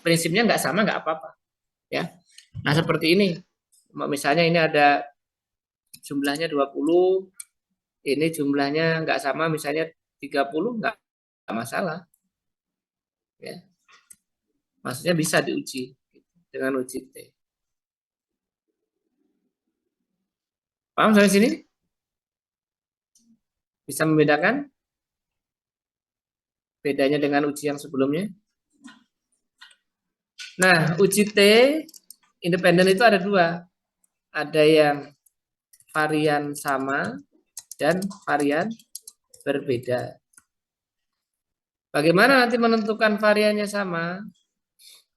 prinsipnya nggak sama nggak apa-apa, ya. Nah seperti ini, misalnya ini ada jumlahnya 20, ini jumlahnya nggak sama, misalnya 30, nggak masalah, ya. Maksudnya bisa diuji dengan uji T. Paham sampai sini? Bisa membedakan bedanya dengan uji yang sebelumnya? Nah, uji T independen itu ada dua. Ada yang varian sama dan varian berbeda. Bagaimana nanti menentukan variannya sama?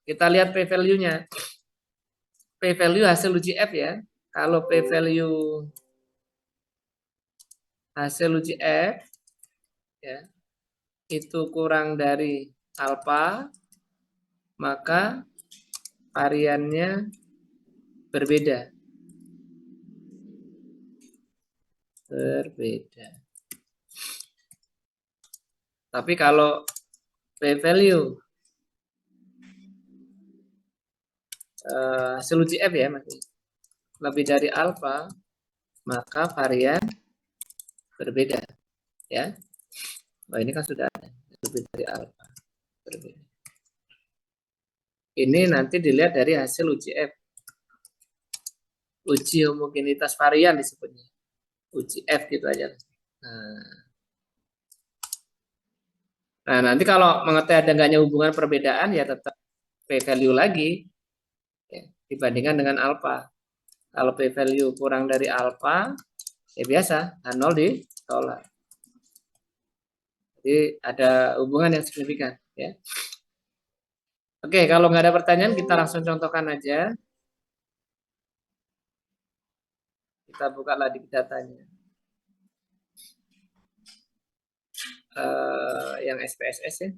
Kita lihat p-value-nya. P-value hasil uji F ya. Kalau p-value hasil uji F ya, itu kurang dari alfa, maka variannya berbeda. Berbeda. Tapi kalau p-value hasil uji F ya masih lebih dari alfa, maka varian berbeda, ya. Oh, ini kan sudah ada lebih dari alfa, berbeda. Ini nanti dilihat dari hasil uji F, uji homogenitas varian disebutnya, uji F gitu aja. Nah nanti kalau mengetahui ada enggaknya hubungan perbedaan ya tetap p-value lagi ya, dibandingkan dengan alfa. Kalau p-value kurang dari alfa, ya biasa, H0 ditolak. Jadi ada hubungan yang signifikan. Ya. Oke, kalau nggak ada pertanyaan, kita langsung contohkan aja. Kita buka lagi datanya. Yang SPSS ya.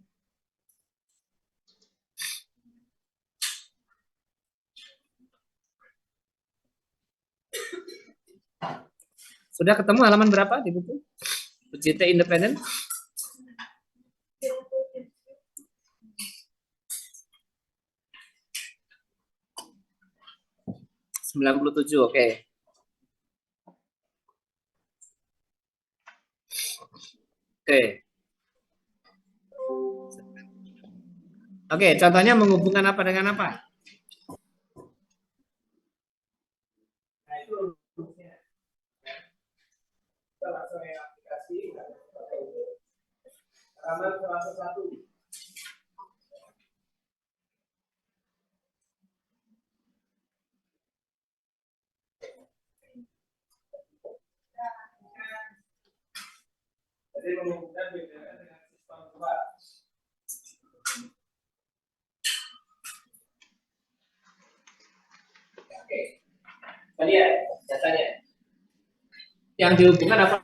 Sudah ketemu halaman berapa di buku? Uji T independen? 97, oke. Oke. Oke, contohnya menghubungkan apa dengan apa? Nah, itu rumusnya. Kita langsung aplikasi. Halaman kelas 1. Jadi menghubungkan BBM dengan sistem 2. Oke. Kita lihat datanya. Yang dihubungkan apa?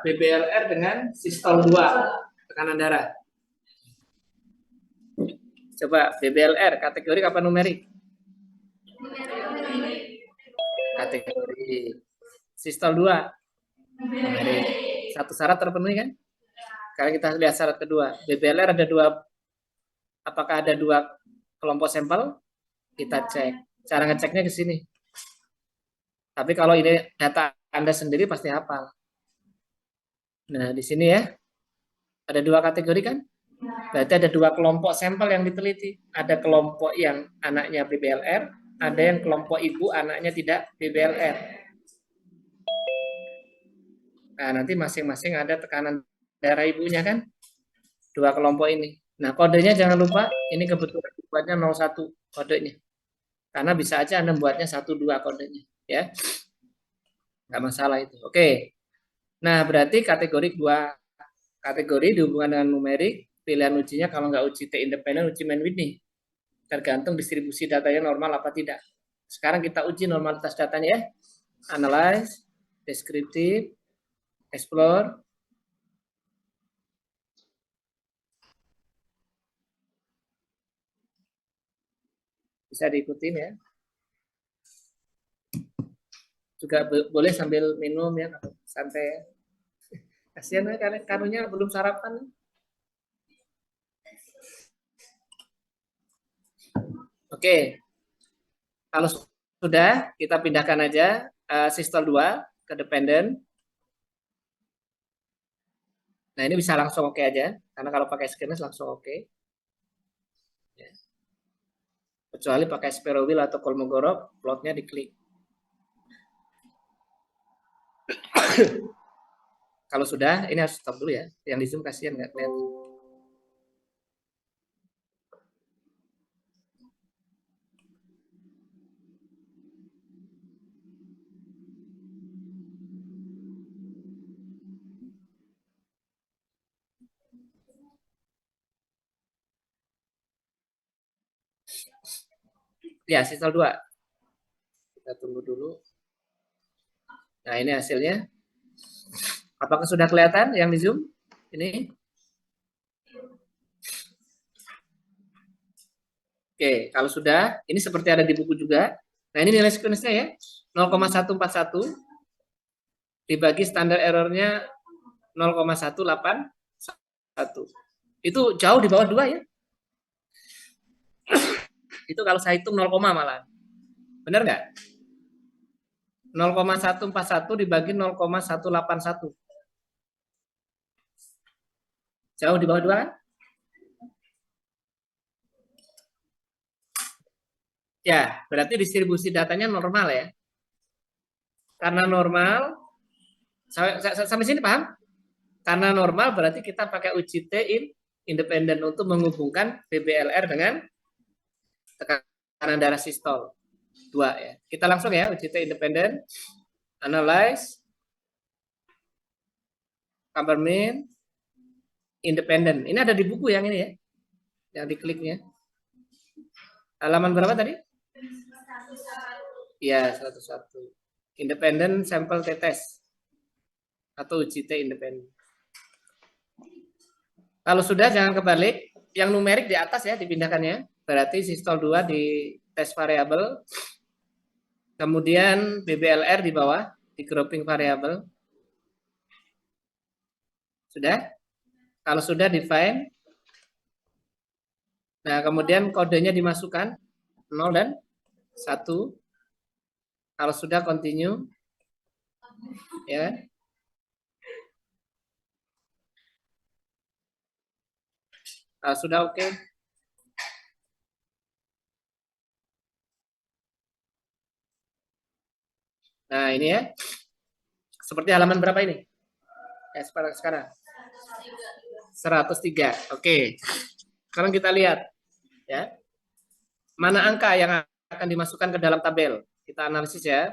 BBLR dengan sistol 2 tekanan darah. Coba BBLR kategori apa numerik? Kategori. Sistol 2 numerik. Satu syarat terpenuhi kan? Sekarang kita lihat syarat kedua. BBLR ada dua, apakah ada dua kelompok sampel? Kita cek. Cara ngeceknya ke sini. Tapi kalau ini data Anda sendiri pasti hafal. Nah, di sini ya. Ada dua kategori kan? Berarti ada dua kelompok sampel yang diteliti. Ada kelompok yang anaknya BBLR, ada yang kelompok ibu anaknya tidak BBLR. Nah, nanti masing-masing ada tekanan darah ibunya kan? Dua kelompok ini. Nah, kodenya jangan lupa, ini kebetulan buatnya 01 kodenya. Karena bisa aja Anda buatnya 12 kodenya, ya. Nggak masalah itu. Oke. Nah, berarti kategori 2 kategori dihubungkan dengan numerik, pilihan ujinya kalau nggak uji T independen, uji Mann-Whitney. Tergantung distribusi datanya normal apa tidak. Sekarang kita uji normalitas datanya ya. Analyze, deskriptif, explore. Bisa diikutin ya. Juga boleh sambil minum ya, santai ya. Kasihan ya, karunya belum sarapan. Oke, kalau sudah, kita pindahkan aja sistol 2 ke dependent. Nah, ini bisa langsung oke aja, karena kalau pakai skenes langsung oke. Ya. Kecuali pakai Sparrow Wheel atau Kolmogorov, plotnya diklik. Kalau sudah, ini harus stop dulu ya. Yang di Zoom kasihan nggak kelihatan. Ya, sistol 2. Kita tunggu dulu. Nah, ini hasilnya. Apakah sudah kelihatan yang di Zoom? Ini. Oke, kalau sudah, ini seperti ada di buku juga. Nah, ini nilai sekuensnya ya. 0,141 dibagi standar errornya 0,181. Itu jauh di bawah 2 ya. Itu kalau saya hitung 0, malah. Benar nggak? 0,141 dibagi 0,181. Jauh di bawah 2 kan? Ya, berarti distribusi datanya normal ya. Karena normal, sampai sini paham? Karena normal berarti kita pakai uji T independen untuk menghubungkan BBLR dengan tekanan darah sistol 2 ya. Kita langsung ya uji T independen, analyze, Cambermin, independen. Ini ada di buku yang ini ya, yang dikliknya. Halaman berapa tadi? Iya, 101. Independent sample t-test atau uji T independen. Kalau sudah jangan kebalik, yang numerik di atas ya dipindahkannya. Berarti sistol 2 di tes variabel. Kemudian BBLR di bawah di grouping variabel. Sudah? Kalau sudah define. Nah, kemudian kodenya dimasukkan 0 dan 1. Kalau sudah continue. Ya. Kalau sudah oke. Nah, ini ya. Seperti halaman berapa ini? Ya, sekarang. 103. Oke. Sekarang kita lihat ya. Mana angka yang akan dimasukkan ke dalam tabel? Kita analisis ya.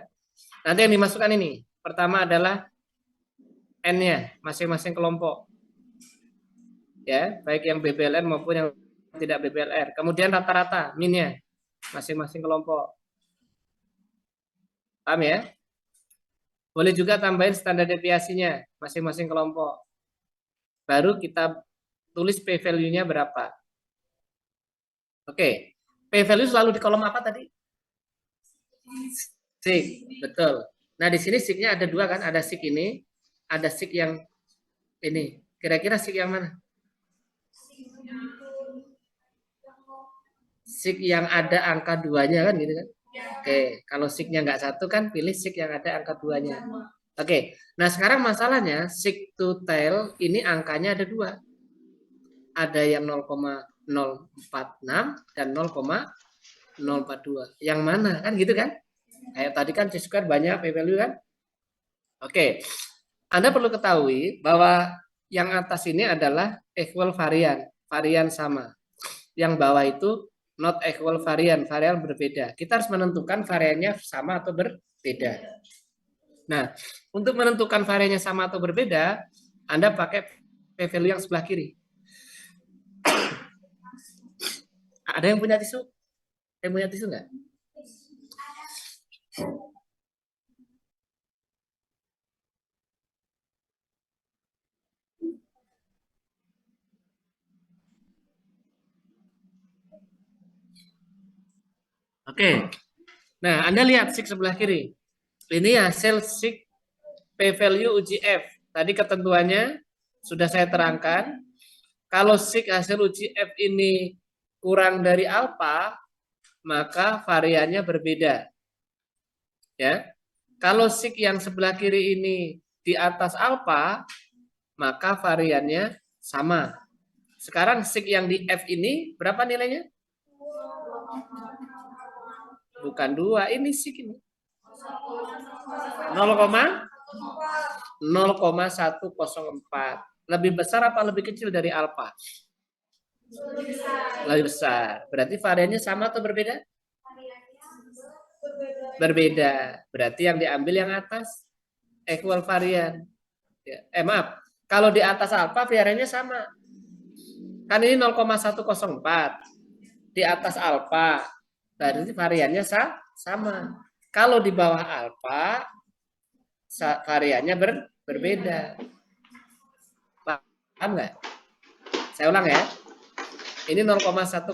Nanti yang dimasukkan ini. Pertama adalah N-nya, masing-masing kelompok. Ya, baik yang BBLR maupun yang tidak BBLR. Kemudian rata-rata, min-nya, masing-masing kelompok. Paham ya? Boleh juga tambahin standar deviasinya, masing-masing kelompok. Baru kita tulis P-value-nya berapa. Oke, P-value selalu di kolom apa tadi? Sig, betul. Nah, di sini sig-nya ada 2 kan? Ada sig ini, ada sig yang ini. Kira-kira sig yang mana? Sig yang ada angka 2-nya kan gitu kan? Oke, kalau sig-nya nggak 1 kan pilih sig yang ada angka 2-nya. Oke, nah sekarang masalahnya sig to tail ini angkanya ada 2. Ada yang 0,046 dan 0,042. Yang mana kan gitu kan? Kayak tadi kan C-square banyak P-value kan? Oke, Anda perlu ketahui bahwa yang atas ini adalah equal varian, varian sama. Yang bawah itu not equal varian, varian berbeda. Kita harus menentukan variannya sama atau berbeda. Nah, untuk menentukan variannya sama atau berbeda, Anda pakai p-value yang sebelah kiri. Ada yang punya tisu? Yang punya tisu nggak? Oke. Nah, Anda lihat sig sebelah kiri. Ini hasil sig p-value uji F. Tadi ketentuannya sudah saya terangkan. Kalau sig hasil uji F ini kurang dari alfa, maka variannya berbeda. Ya. Kalau sig yang sebelah kiri ini di atas alfa, maka variannya sama. Sekarang sig yang di F ini berapa nilainya? Bukan 2, ini sig ini. 0,104. Lebih besar apa lebih kecil dari alfa? Lebih besar. Berarti variannya sama atau berbeda? Berbeda. Berarti yang diambil yang atas equal varian. Maaf. Kalau di atas alfa variannya sama. Kan ini 0,104. Di atas alfa. Berarti variannya sama. Kalau di bawah alfa variannya berbeda. Paham nggak? Saya ulang ya. Ini 0,104.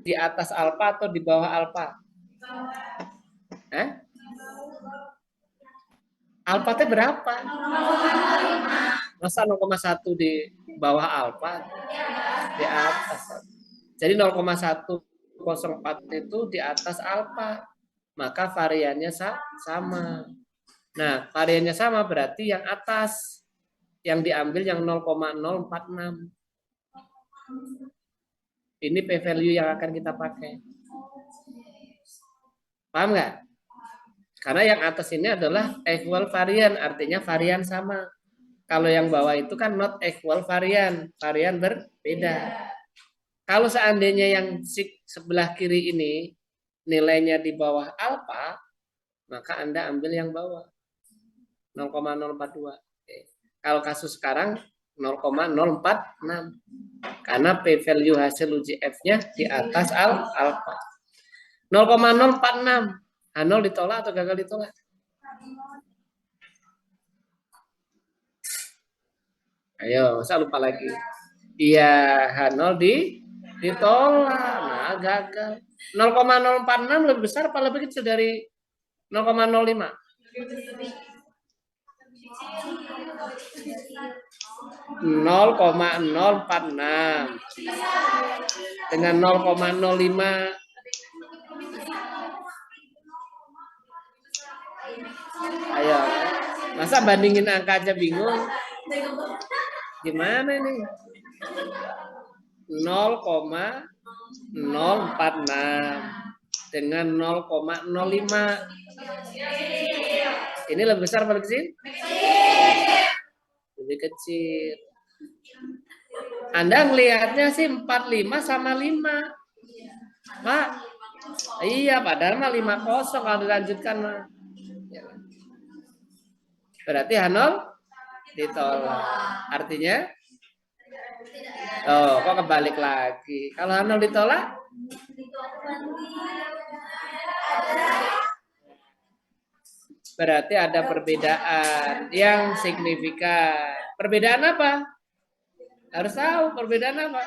Di atas alfa atau di bawah alfa? Alfa itu berapa? Masa 0,1 di bawah alfa? Di atas. Jadi 0,104 itu di atas alfa. Maka variannya sama. Nah, variannya sama berarti yang atas. Yang diambil yang 0,046. Ini p-value yang akan kita pakai. Paham nggak? Karena yang atas ini adalah equal varian, artinya varian sama. Kalau yang bawah itu kan not equal varian, varian berbeda. Kalau seandainya yang sebelah kiri ini nilainya di bawah alfa, maka Anda ambil yang bawah 0,042. Kalau kasus sekarang 0,046 karena p-value hasil uji F-nya di atas alfa. 0,046. H0 ditolak atau gagal ditolak? Ayo, saya lupa lagi. Iya, H0 ditolak. Nah, gagal. 0,046 lebih besar apa lebih kecil dari 0,05? 0,046 dengan 0,05. Ayo, masa bandingin angka aja bingung? Gimana ini? 0,046 dengan 0,05. Ini lebih besar atau lebih kecil? Lebih kecil. Anda melihatnya sih 45 sama 5. Pak, iya padahal mah 50 kalau dilanjutkan mah. Berarti H0 ditolak. Artinya kok kebalik lagi. Kalau H0 ditolak? Berarti ada perbedaan yang signifikan. Perbedaan apa? Harus tahu perbedaan apa?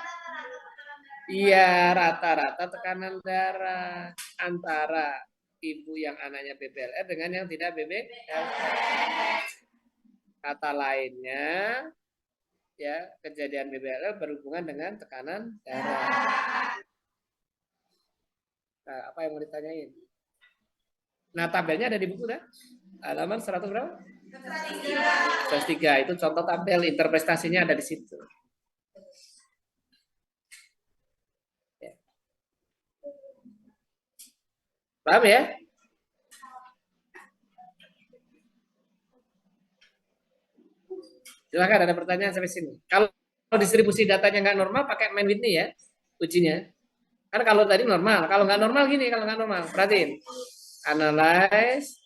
Iya, rata-rata tekanan darah antara ibu yang anaknya BBLR dengan yang tidak BBLR. Kata lainnya, ya kejadian BBLR berhubungan dengan tekanan darah. Nah, apa yang mau ditanyain? Nah, tabelnya ada di buku dah. Halaman 100 berapa? 103. Itu contoh tabel interpretasinya ada di situ. Paham ya? Silakan ada pertanyaan sampai sini. Kalau distribusi datanya nggak normal, pakai main Whitney ya, ujinya. Kan kalau tadi normal, kalau nggak normal gini, kalau nggak normal, perhatiin. Analyze,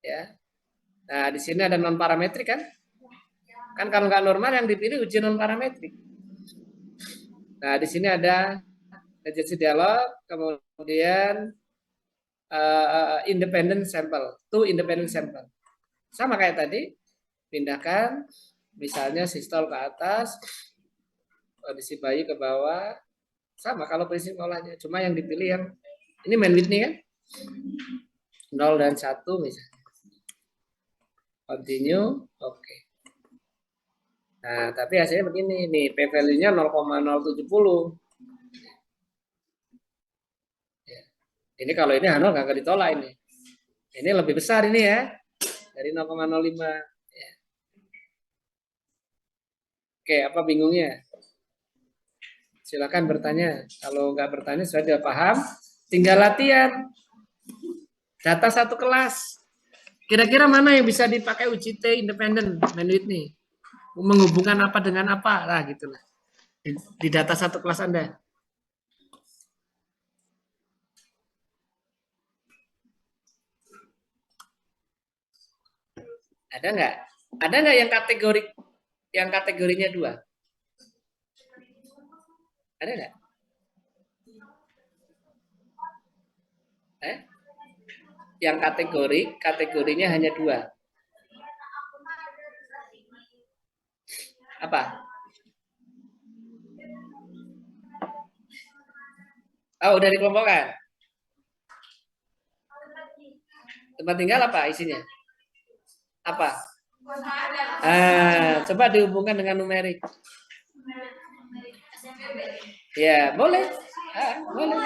ya. Nah di sini ada non parametrik kan? Kan kalau nggak normal yang dipilih uji non parametrik. Nah di sini ada agency dialog, kemudian independent sample, two independent sample. Sama kayak tadi, pindahkan, misalnya sistol ke atas, kondisi bayi ke bawah, sama kalau prinsip olahnya, cuma yang dipilih yang ini main Whitney kan, 0 dan 1 misalnya. Continue, oke. Nah, tapi hasilnya begini nih, p-value-nya 0,070. Ini kalau ini nol nggak akan ditolak ini. Ini lebih besar ini ya dari 0,05. Ya. Oke, apa bingungnya? Silakan bertanya. Kalau nggak bertanya sudah paham, tinggal latihan. Data satu kelas. Kira-kira mana yang bisa dipakai UJT independen Manuit nih? Menghubungkan apa dengan apa? Lah gitulah. Di data satu kelas Anda. Ada nggak? Ada nggak yang kategorinya dua? Ada nggak? Eh? Yang kategorinya hanya dua. Apa? Oh, udah dikelompokkan. Tempat tinggal apa isinya? Apa? Coba dihubungkan dengan numerik. Ya, boleh. Boleh.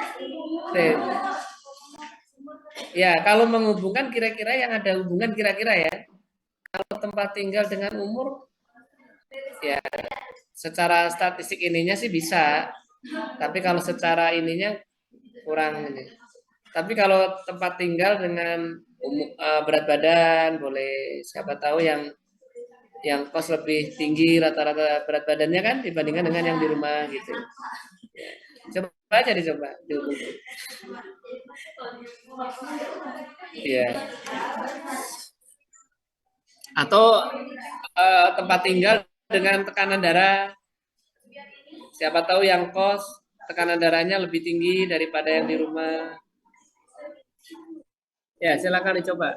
Oke. Ya, kalau menghubungkan kira-kira yang ada hubungan kira-kira ya. Kalau tempat tinggal dengan umur, ya secara statistik ininya sih bisa. Tapi kalau secara ininya kurang ini. Tapi kalau tempat tinggal dengan berat badan boleh, siapa tahu yang kos lebih tinggi rata-rata berat badannya kan dibandingkan dengan yang di rumah gitu. Ya. Coba aja dicoba. Iya. Atau tempat tinggal dengan tekanan darah. Siapa tahu yang kos tekanan darahnya lebih tinggi daripada yang di rumah. Ya, silakan dicoba.